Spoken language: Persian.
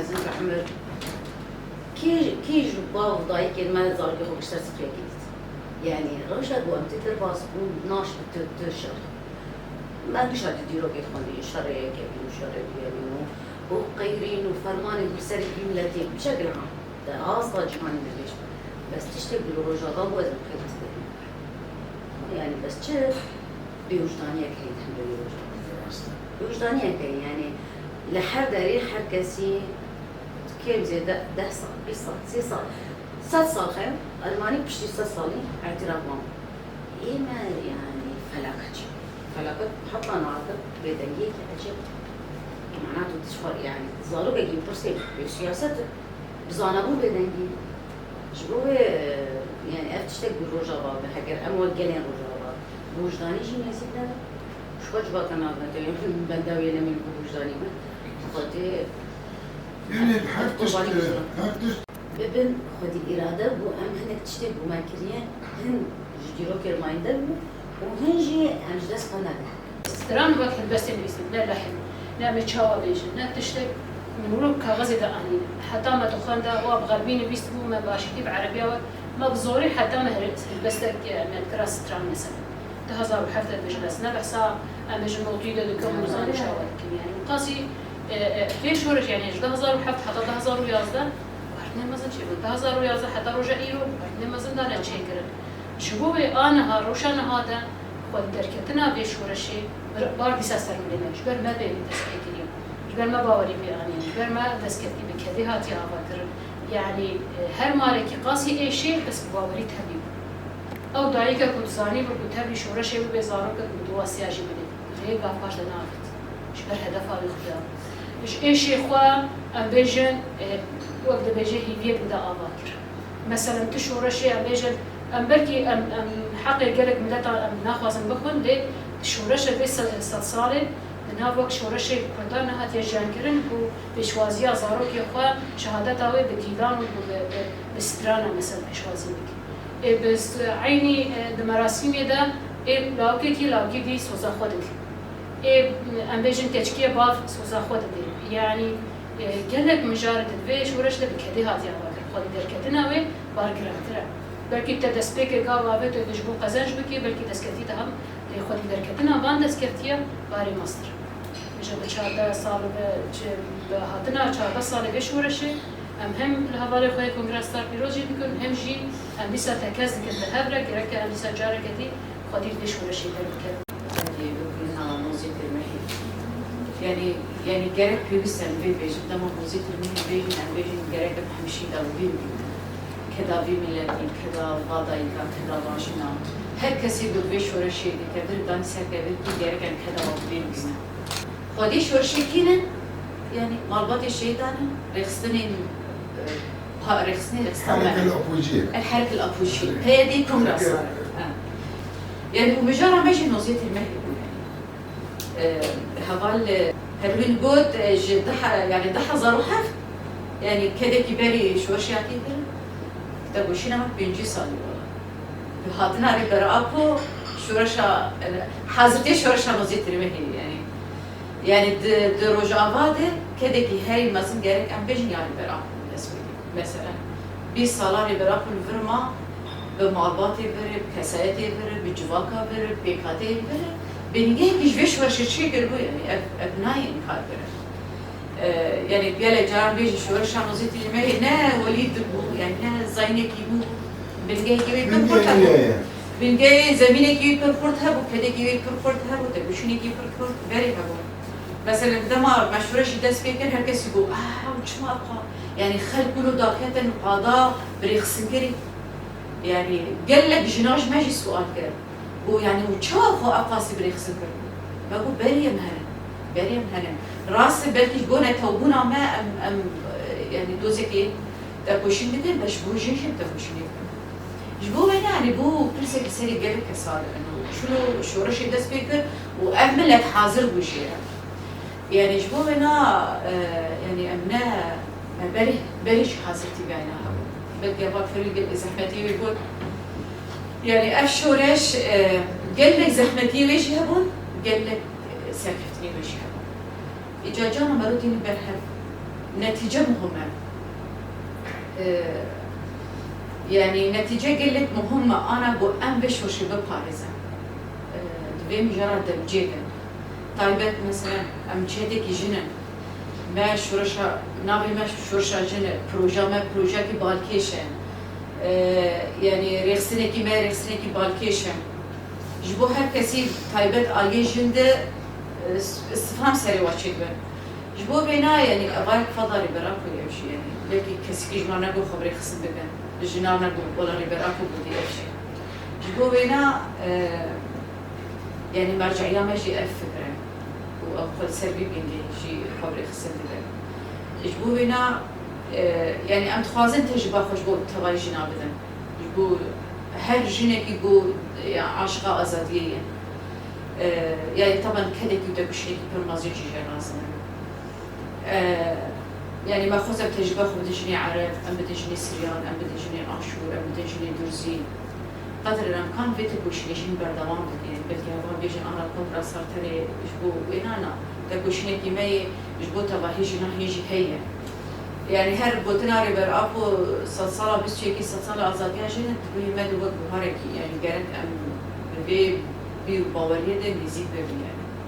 مزن عمر كي جبا وضاي كلمة زارك هو بشتر سكريكيت يعني رشاد وأنت ترباس وناش بتشر ما بيشاد ديرو كيف خلي شرعي كيف شرعي يعني وقيرين وفرمان بسري بملتين بشكل عام ده أصلا جهان بديش بس تشتغل رجاء وزن خيط يعني بس شف بوجدانية كي تحمل وجدانية كي يعني لحد ريح كسي كم زي ده صار 20 صار 6 صار 7 صار خير ألماني بشتي 6 صالي اعتراف مام إيه ما يعني فلاكت حتى أنا عارفة بيدنجيك أجيب معناته تشفر يعني زارو بيجي برسيب بسياسة بزانبو بيدنجي شبوه يعني أفتشتك بالرجابة بحكر أموال جلين رجابة بوجداني جي نسيت هذا شو وجبة كان عندنا بنداوي لمن بوجداني ما خدي يعني هرتش ببن خدي الإرادة وأم هنك تشتغل وماكريان هن جديرو كرمايندر وهنجي هنجلس قناة استران وقت بس نبيسن لا لحم لا متشاوى بيجن لا تشتغل من ورق كاغذي ده أنين حتى ما تخان ده هو بغربين بيستبو ما باشكي بعربية ما بزوري حتى ما هربستك من كراس استران مثلا تهزار وحفتة بجلس نبحثا أمجن موطيدة دكم وزان شاوى يعني مقاسي في شورش يعني 10000 وحفت حتى 10011 وحتى مازن شيء 10011 حتى رجع إيرو وحتى مازن ده لا شيء كرر شو أنا هروشنا هذا خود دركتنا في شورشي بار بيسافر من جبر ما بين تسكيتي جبر ما باوري بيعني جبر ما تسكيتي بكذي هاتي عباكر يعني هر مالك قاسي أي شيء بس باوري تبي أو دايك كنت زاني بقول شورشي وبيزارك بدو سياجي بدي غير قافاش لنافت جبر هدفها بخدا مش أي شيء خوا أم بيجن وقت بيجي هي بدا عباكر مثلا تشورشي أم بيجن أم بركي أم حقي جلك ملتا أم ناخذ بخون ده شورشة بس صالين نهاوك شورشة كردنا هات يجانكرن بو بشوازيا زاروك يخوا شهادة أوي بكيدان وبسترانا مثلا بشوازي بك بس عيني دمراسيمي ده لاوكي كي لاوكي دي سوزا خودك أم بيجن تشكيه باف سوزا خودك يعني جلك مجارد في شورش ده بكده هات يعباكر خود دركتنا أوي باركراترا بلکه تدسپیک گاوا به تو دشبو قزنج بکی بلکه دسکتی ده هم خودی درکتنا وان دسکتیه باری ماستر میشه به 14 سال به هاتنا 14 سال بشورشه هم لهوال خوی کنگرس تر پیروزی بکن هم جی هم بیسا تکز دکن به هبره گرک هم بیسا جاره کتی خودی بشورشه درکت يعني جرك في بس البيت بيجي ده موزيت المين بيجي عن بيجي جرك بحمشي ده وبين كذا في ملتين كذا غاضي كذا راشنا هر كسي دو بيش ورشي دي كبر دان سر كبر كي جرك عن كذا وبين بينا خديش ورشي كينن يعني مالبات الشيطان رخصتين رخصتين الحركة الأبوجية هي دي كونغرس يعني ومجرد بيجي نوزيت المهدي هذال هربين جود يعني ضحى ظروحه يعني كده كباري شو أشياء كده تبغى شيء نمط بينجي صالي والله هاتنا رجع أبو شورشة حازتي شورشة نوزيت المهدي يعني دروج آباده كده كي هاي مثلا جارك أم بيجي يعني برا مثلا 20 سالاري برا كل فرما بمعباتي برا بكسائتي برا بجواكا برا بيكاتي برا بنيجي كيش ورشة قربوا يعني أبنائي مخاطرة يعني بيلا جارم بيجي شورشة نوزيت المهدي نا وليد بو يعني نا زينة كيبو بنيجي كيبي بنفرتها بنيجي زمينة كيبي بنفرتها وكده كيبي بنفرتها وتبوشيني كيبي بنفرت بري هبو مثلا دما مشورش دست بيكر هر کسی گو وش ما أبقى يعني خل كله داكيتا وقاضاء بريخسنكري يعني قال لك جناج ماشي سؤال كده ويعني وشافوا أقاسي بريخسنكري بقول بريم هنا راس بلكي جونا توبونا ما أم يعني دوزكي تبوشين بدين بس بوجين تبوشين جبوا يعني بو كل شيء كسري قال لك صار إنه شو رشي دست بيكر وأعمل حاضر بوجيه يعني جبونا يعني أمنا بريش حاصلتي بعينها بدي أبغى فريق زحمتي ويقول يعني أفشورش قال لك زحمتي ويش هبون قال لك سكتني ويش هبون إجا جانا مرودين برهب نتيجة مهمة. يعني نتيجة قلت مهمة أنا بو أم بشوش بباريزة دوی مجرد دمجيكن طالبات مثلا أم جهدك جنن ما شورشا نابي ما شورشا جنن بروجا كي بالكيشن يعني ريخسنة كي ما ريخسنة كي بالكيشن جبو هر كسي طالبات آلية جنده استفهام سري واشيد بن جبو بينا يعني أبارك فضاري براكو يمشي يعني لكن كسي كي جمعنا قو خبري خصم ببن جنانا قو ولا براكو بدي يمشي جبو بينا يعني مرجعية ما جي الفكرة وأقول سربي بينجي جي خبري خصم ببن جبو بينا يعني أم تخوازن تجربة خوش بو تباي جنا بدن جبو هر جنة كي بو عاشقة أزادية يعني طبعا كده كده بشيء برمازي جي راسنا يعني ما خوزم تجربة خو بدجني عرب أم بدجني سريان أم بدجني عاشور أم بدجني درزي قدر الإمكان فيت بوشنيشين بردوام بدين بلكي هوا بيجن أنا كم راسر تري جبو وينانا تبوشني كيماي جبو تبا هيجي هي يعني هر بوتنا ريبر أبو صلصالة بس شيء كي صلصالة أزادية جنت بيه ما دوبك بهاركي يعني قرنت أم بيه باوريه ده نزيد ببینه